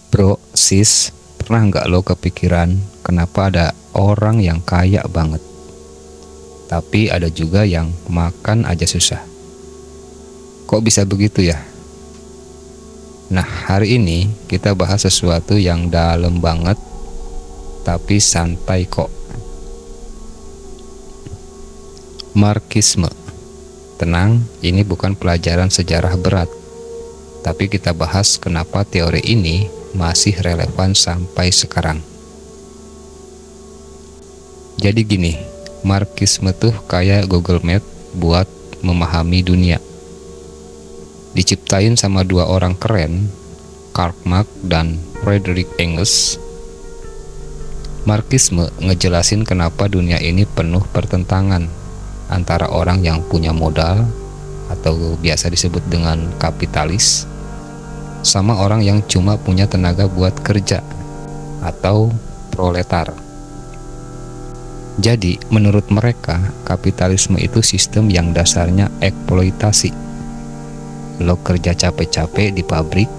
Bro, sis, pernah nggak lo kepikiran kenapa ada orang yang kaya banget, tapi ada juga yang makan aja susah? Kok bisa begitu ya? Nah, hari ini kita bahas sesuatu yang dalam banget, tapi santai kok. Marxisme. Tenang, ini bukan pelajaran sejarah berat, tapi kita bahas kenapa teori ini masih relevan sampai sekarang. Jadi gini, Marxisme tuh kayak Google Map buat memahami dunia. Diciptain sama dua orang keren, Karl Marx dan Friedrich Engels. Marxisme ngejelasin kenapa dunia ini penuh pertentangan antara orang yang punya modal atau biasa disebut dengan kapitalis sama orang yang cuma punya tenaga buat kerja atau proletar. Jadi menurut mereka kapitalisme itu sistem yang dasarnya eksploitasi. Lo kerja capek-capek di pabrik,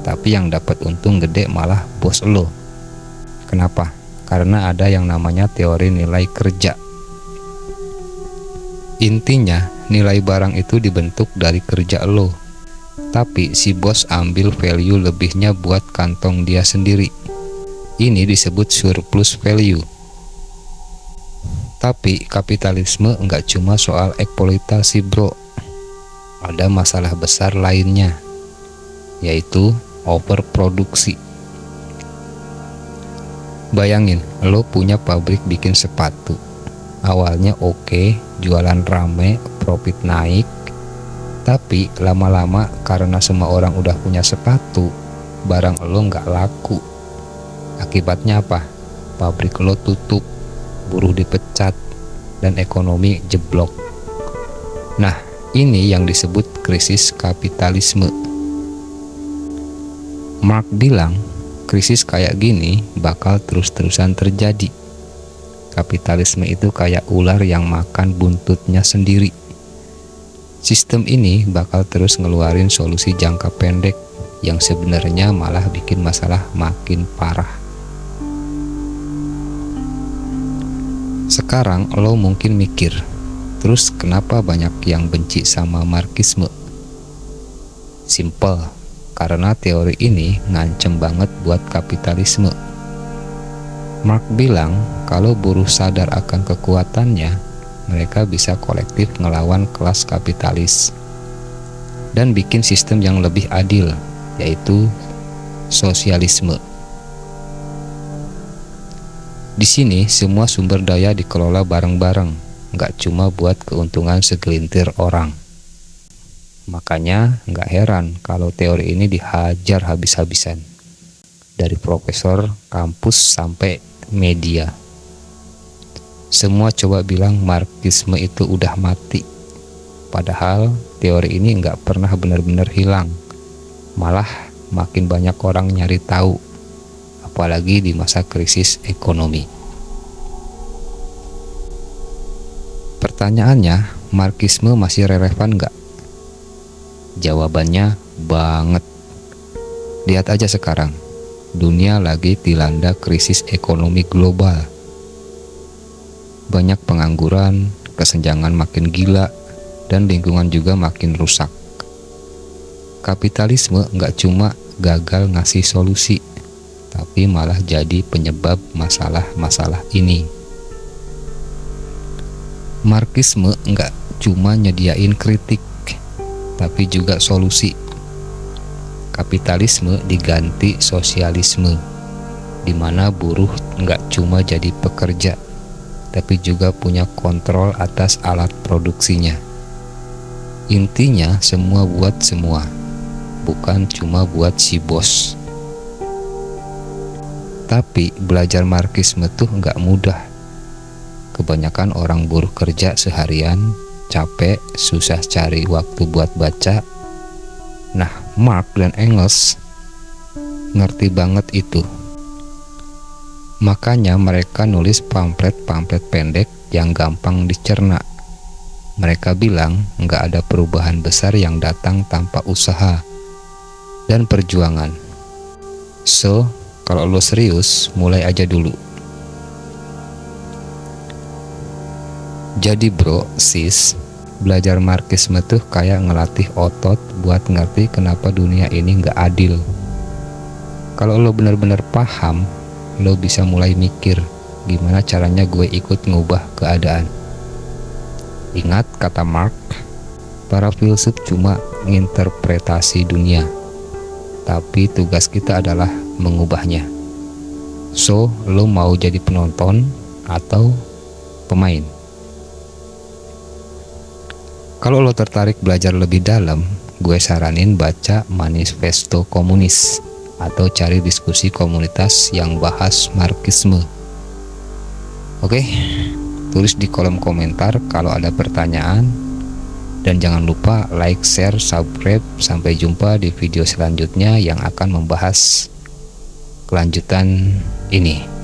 tapi yang dapat untung gede malah bos lo. Kenapa? Karena ada yang namanya teori nilai kerja. Intinya nilai barang itu dibentuk dari kerja lo, tapi si bos ambil value lebihnya buat kantong dia sendiri. Ini disebut surplus value. Tapi kapitalisme nggak cuma soal eksploitasi bro, ada masalah besar lainnya, yaitu overproduksi. Bayangin, lo punya pabrik bikin sepatu. Awalnya oke, jualan rame, profit naik. Tapi lama-lama karena semua orang udah punya sepatu, barang lo nggak laku. Akibatnya apa? Pabrik lo tutup, buruh dipecat, dan ekonomi jeblok. Nah, ini yang disebut krisis kapitalisme. Marx bilang, krisis kayak gini bakal terus-terusan terjadi. Kapitalisme itu kayak ular yang makan buntutnya sendiri. Sistem ini bakal terus ngeluarin solusi jangka pendek yang sebenarnya malah bikin masalah makin parah. Sekarang lo mungkin mikir, terus kenapa banyak yang benci sama Marxisme? Simple, karena teori ini ngancem banget buat kapitalisme. Marx bilang kalau buruh sadar akan kekuatannya, mereka bisa kolektif ngelawan kelas kapitalis dan bikin sistem yang lebih adil, yaitu sosialisme. Di sini semua sumber daya dikelola bareng-bareng, nggak cuma buat keuntungan segelintir orang. Makanya nggak heran kalau teori ini dihajar habis-habisan, dari profesor, kampus, sampai media. Semua coba bilang Marxisme itu udah mati. Padahal teori ini nggak pernah benar-benar hilang. Malah makin banyak orang nyari tahu, apalagi di masa krisis ekonomi. Pertanyaannya, Marxisme masih relevan nggak? Jawabannya banget. Lihat aja sekarang, dunia lagi dilanda krisis ekonomi global. Banyak pengangguran, kesenjangan makin gila, dan lingkungan juga makin rusak. Kapitalisme nggak cuma gagal ngasih solusi, tapi malah jadi penyebab masalah-masalah ini. Marxisme nggak cuma nyediain kritik, tapi juga solusi. Kapitalisme diganti sosialisme, di mana buruh nggak cuma jadi pekerja, tapi juga punya kontrol atas alat produksinya. Intinya semua buat semua, bukan cuma buat si bos. Tapi belajar Marxisme tuh nggak mudah. Kebanyakan orang buruh kerja seharian, capek, susah cari waktu buat baca. Nah, Marx dan Engels ngerti banget itu. Makanya mereka nulis pamflet-pamflet pendek yang gampang dicerna. Mereka bilang nggak ada perubahan besar yang datang tanpa usaha dan perjuangan. So, kalau lo serius, mulai aja dulu. Jadi bro, sis, belajar marxisme tuh kayak ngelatih otot buat ngerti kenapa dunia ini nggak adil. Kalau lo bener-bener paham, lo bisa mulai mikir gimana caranya gue ikut ngubah keadaan. Ingat kata Marx, para filsuf cuma menginterpretasi dunia, tapi tugas kita adalah mengubahnya. So, lo mau jadi penonton atau pemain? Kalau lo tertarik belajar lebih dalam, gue saranin baca Manifesto Komunis atau cari diskusi komunitas yang bahas marxisme. Oke, tulis di kolom komentar kalau ada pertanyaan, dan jangan lupa like, share, subscribe. Sampai jumpa di video selanjutnya yang akan membahas kelanjutan ini.